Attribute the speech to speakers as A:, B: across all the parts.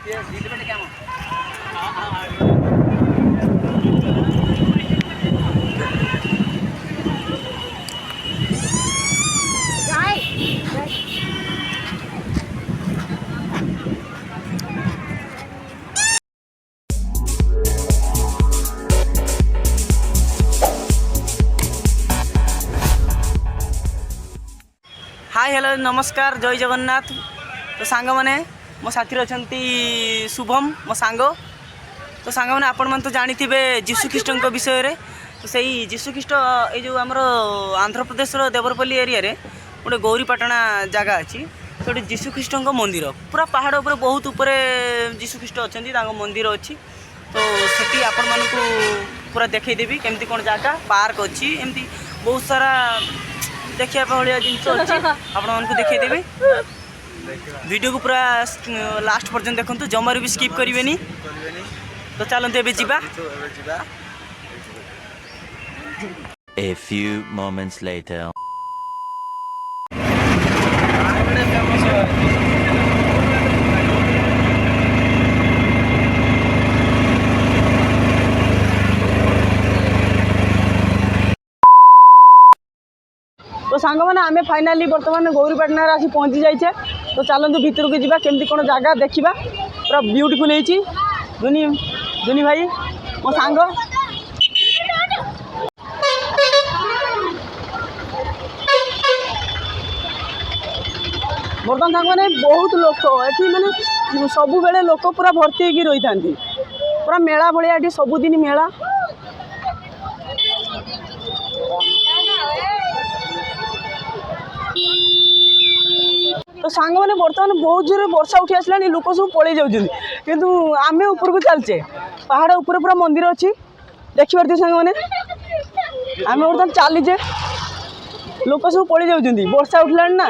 A: Hi hello नमस्कार जय जगन्नाथ। तो सांग मैंने मो साथी अच्छा शुभम मो सांग। तो सांग मैंने आपण मैंने तो जानी जीशु ख्रीष्ट विषय रे। तो सही जीशु ख्रीष्ट ये जो आमर आंध्र प्रदेश देवरपल्ली एरिया रे गोटे गौरीपाटଣା जगह अच्छी। तो जीशु ख्रीष्ट मंदिर पूरा पहाड़ उपर बहुत उपर जीशु ख्रीष्ट अच्छा मंदिर अच्छी। तो सेठी आपण मानू पूरा देखईदेवी केमती कौन जगह पार्क अच्छी एमती बहुत सारा देखिए भाया जिन अच्छी आपको देखईदेवी। वीडियो को पूरा लास्ट पर्यंत देखो जमार भी स्किप करेंगे। तो चलते एवं जीवा।
B: A few moments later.
A: तो सांग मैंने आम फाइनाली बर्तमान गौरीपाटଣା आसी पहुँची जाइए। तो चलते भितर को जावा केमती कौन जगह देखा पूरा ब्यूटीफुल होती। दुनी दुनी भाई मो सांग बर्तमान सांग मैंने बहुत लोक ये मैंने सबु बेले लोक पूरा भर्ती होगी रही था पूरा मेला भाया ये सबुदिन मेला। तो सांग मैंने बर्तमान बहुत जोर वर्षा उठी आसला लोक सब पलि जाऊँ किंतु आम ऊपर को चलचे पहाड़ ऊपर पूरा मंदिर अच्छी देखिपार सांग मैंने आम बर्तमान चलीचे लोक सब पलि जाऊँ वर्षा उठला ना।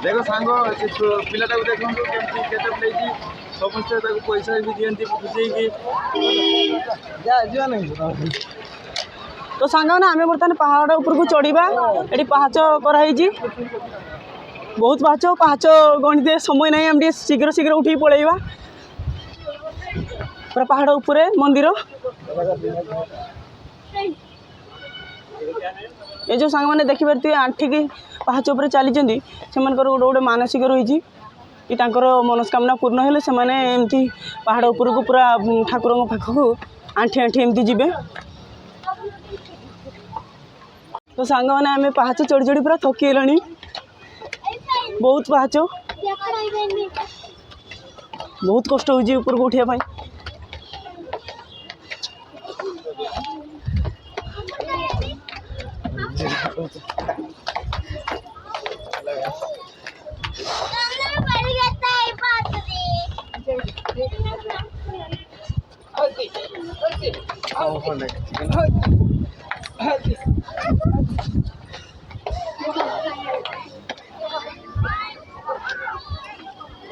C: देखो सांग पिलाटा को देखो केमती समस्त पैसा भी दिखती बुझे।
A: तो सांग ना आम बर्तमान पहाड़ ऊपर को चढ़ा ये पाहाच कराई बहुत पाहाच गणित समय ना आम शीघ्र शीघ्र उठी पलैबा पूरा पहाड़ ऊपर मंदिर। ये जो सांग मैंने देखिपारे आंठिकी पाहाच उपर चली से गोटे गोटे मानसिक रही कि मनस्कामना पूर्ण हेले से एमती पहाड़ उपर को पूरा ठाकुर पाखक आंठी आंठी एमती जीवे। तो सांग मैंने आम पाहाच चढ़ी चढ़ी पूरा थकी गलानी बहुत पाहाच बहुत कष्ट होची ऊपर को उठिया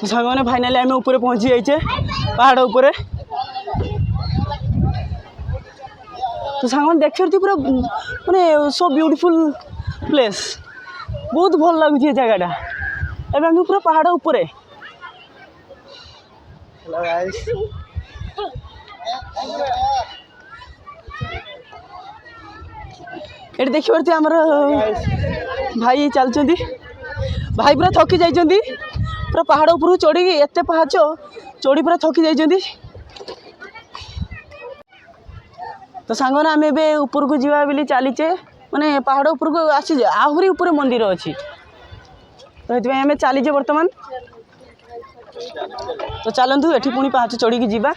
A: तो सांग मैंने फाइनाली आम ऊपर पहुँची जाइए पहाड़ ऊपर। तो सांग मैंने देखिए पूरा माने सो ब्यूटीफुल प्लेस बहुत भल लगुच जगहटा एवं आम पूरा पहाड़ ऊपर। ये देखिए आमर भाई चलती भाई पूरा थकी जाइए पूरा पहाड़ ऊपर चढ़ी एत पाहाच चढ़ी पूरा थकी जाइए। तो सांगने आम ए ऊपर को जीवा बोली चलीचे माने पहाड़ ऊपर को आसी आहरी ऊपर मंदिर अच्छी। तो ये आम चलीचे बर्तमान। तो चलतु एठी पुणी पाहाच चढ़ी जीवा।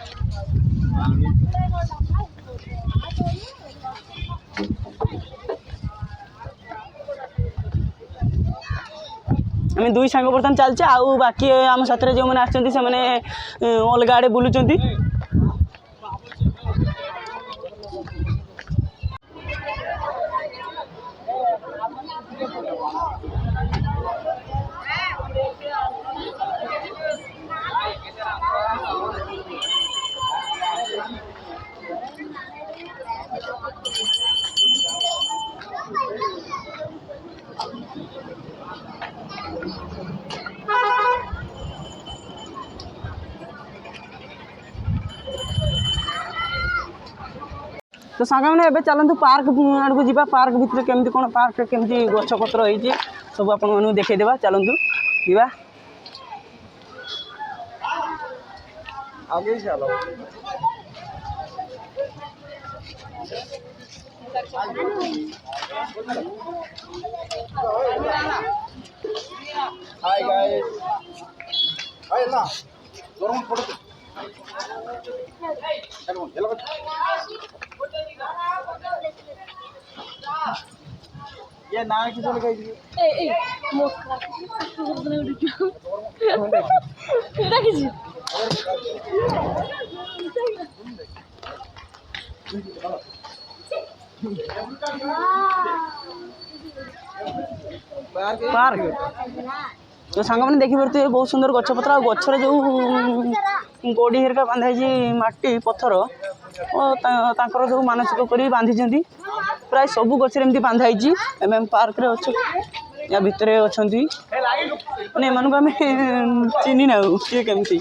A: आम दुई सांग बर्तमान चलचे आउ बाकी आम साथ जो मैंने आसछन्ती से मैंने अलग आड़े बुलुचन्ती। तो सांग मैंने एबे चलतु पार्क आड़क जा पार्क भितर केमती कौन पार्क केमती गछपत्र होती सब आपण देखईदेवा चलतु जा
C: आगे चलो हाय गाइस हाय ना गरम पड़ते चलो चलो ये ना किसे लगाई दी
D: ए मोका देखिছি
A: पार्क तो सांग मैंने देखिपे बहुत सुंदर गछपत्र आ गचर जो गोड़ी हेरिका बांधाई माटी पत्थर और जो मानसिक कर बांधी प्राय सब गचर एमती बांधाई एम पार्क रे अच्छे या भितर अच्छा मैंने एम आम चिन्ह ना किए केमती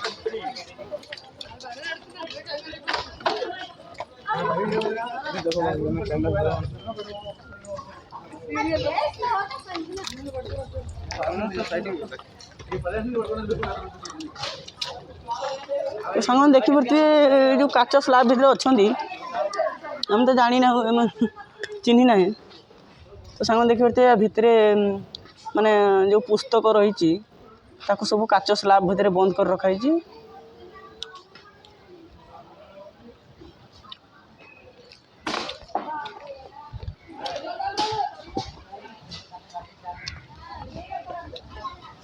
A: तो सांग देखिपे जो काच स्लाब भितर अच्छा आम तो जानी ना चिन्ह ना तो सांग देखिपे भितर माने जो पुस्तक रही सब काच स्लाब भितर बंद कर रखाई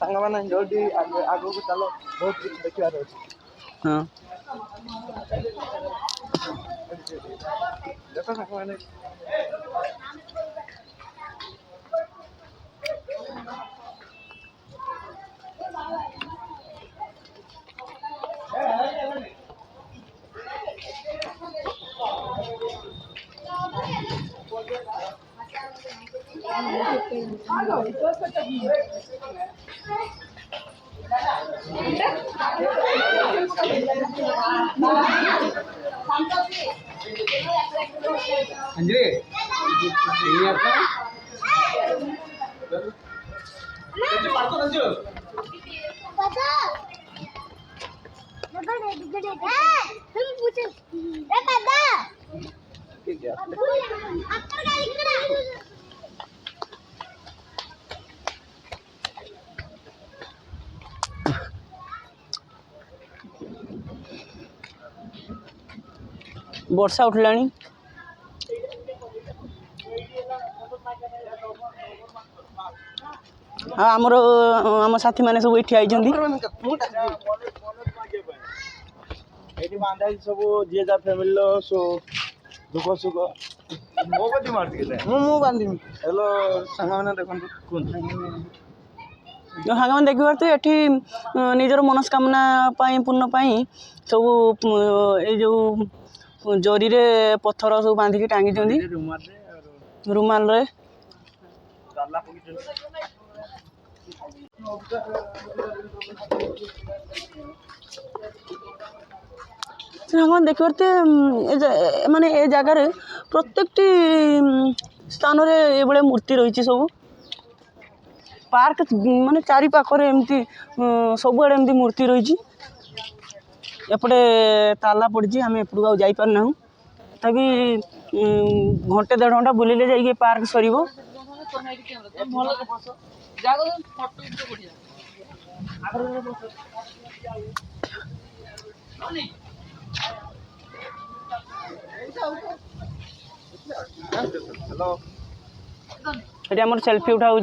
C: सांग मैंने जल्दी आगे को चलो बहुत कुछ देखिए
A: हाँ
C: देखो सांग मैंने अंजलि ini apa
A: वर्षा उठलानी हाँ आमर आम साथी मैंने सब ये आई
C: बांधा सब जी जा फैमिली सो दुख सुख मो कति मारती बांधि हेलो सांग मैंने देखो
A: सांग मैंने देखिए ये निजर मनस्कामना पूर्ण सब जो जरी रे पत्थर सब बांधिकी टांगी रुमाल रे देखिए माने ए जगार प्रत्येक स्थान ये भाई मूर्ति रही सब पार्क माने चारि पाखरे एमती सबुआड़े एमती मूर्ति रही एपटे ताला पड़ी आम एपटू आ जापारना तभी घंटे 1.5 घंटा बुलिले जाइए पार्क सर हेलो सेल्फी उठाऊँ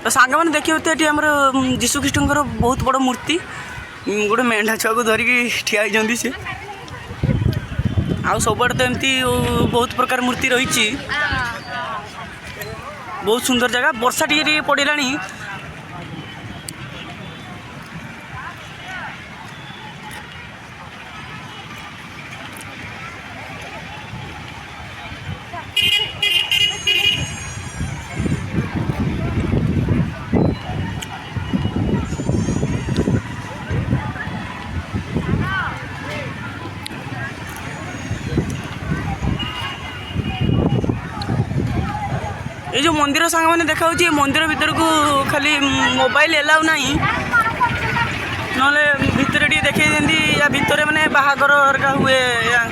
A: तो सांग मैंने देखिए तो ये जीशु ख्रीष्ट बहुत बड़ मूर्ति गोटे मेढ़ा छुआ को धरिकी ठिया सी आउ सब तो एमती बहुत प्रकार मूर्ति रही बहुत सुंदर जगह वर्षा टी पड़ा ये जो मंदिर सांग मैंने देखा मंदिर भीतर को खाली मोबाइल एलाउ ना ना भितर टे देखे या भितर मैंने बाहागर हरका हुए या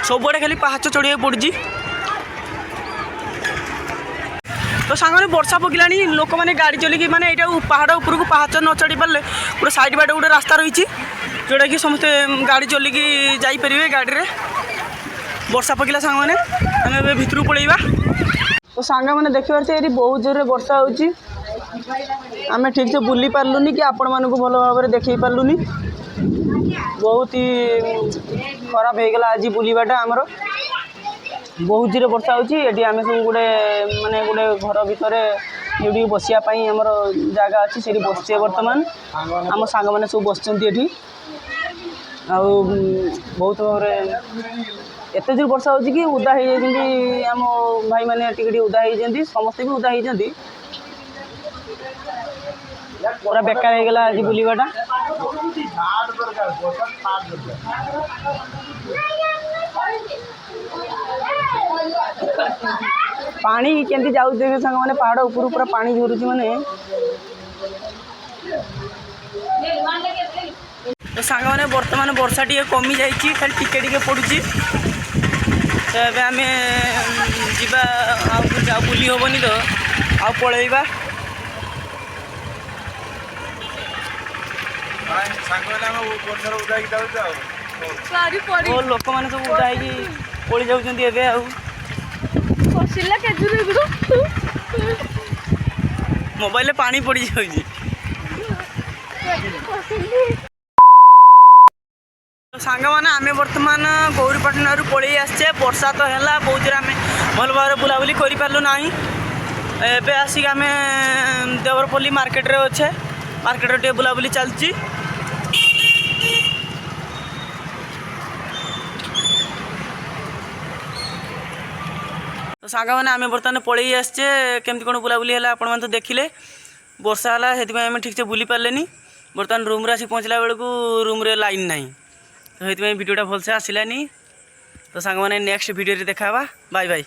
A: सबुआड़े खाली पाहाच चढ़िया पड़ी तो सांगे वर्षा पकिला लोक मैंने गाड़ी चलिकी माने यहाँ पहाड़ उपरको पाहाच न चढ़ी पारे पूरा साइड बाटे गोटे रास्ता रही जोटा कि समस्ते गाड़ी चलिकी जापरेंगे गाड़ी में वर्षा पकिला सांग मैंने आम भितर पलैया तो सांग मैंने देखिए ये बहुत जोर वर्षा होची आम ठीक से बुली पार्लुनी कि आपण मानक भल भाव में देख पार्लुनी बहुत ही खराब हो गला आज बुलवाटा आमर बहुत जोर वर्षा होची आम सब गोटे माने गोटे घर भितर जो बसापी आमर जगह अच्छी से बसचे बर्तमान आम सांग मैंने सब बसचंती एठी आ बहुत भाव एत जोर वर्षा होची कि उदा हो आम भाई मैंने टिके उदा होती समस्ते भी उदा होती पूरा बेकार हो गला आज बुलवाटा पानी केमती जाऊ देखे सांग मैंने पहाड़ ऊपर पूरा पानी झरुची माने तो सांग मैंने बर्तमान वर्षा टी कमी जाइए खाली टिके टिके पड़ुची तो ये आम जा बुली हेनी तो आ पलैबा लोक मैंने सब उदा पड़ी जाऊँ मोबाइल पानी पड़ जाऊँ सांग मैंने आम बर्तमान गौरीपाटना पलि आसचे वर्षा तो है बहुत जोर आम भल भाव बुलाबुली कर पार्लु ना एवं आसिक आम देवरपल्ली मार्केट रे अच्छे मार्केट टे बुलाबुली चलती तो सांग मैंने आम बर्तमान पलि आसचे केमती कौन बुलाबुली है आपण मैंने तो देखिले वर्षा है से आम ठीक से बुली पारे बर्तमान रूम रे आसी पहुँचला बेलू रूम रे लाइन ना तो ये भिडियोटा भलसे आसलानी तो सांग मैंने नेक्स्ट भिडियो देखा बाय बाय।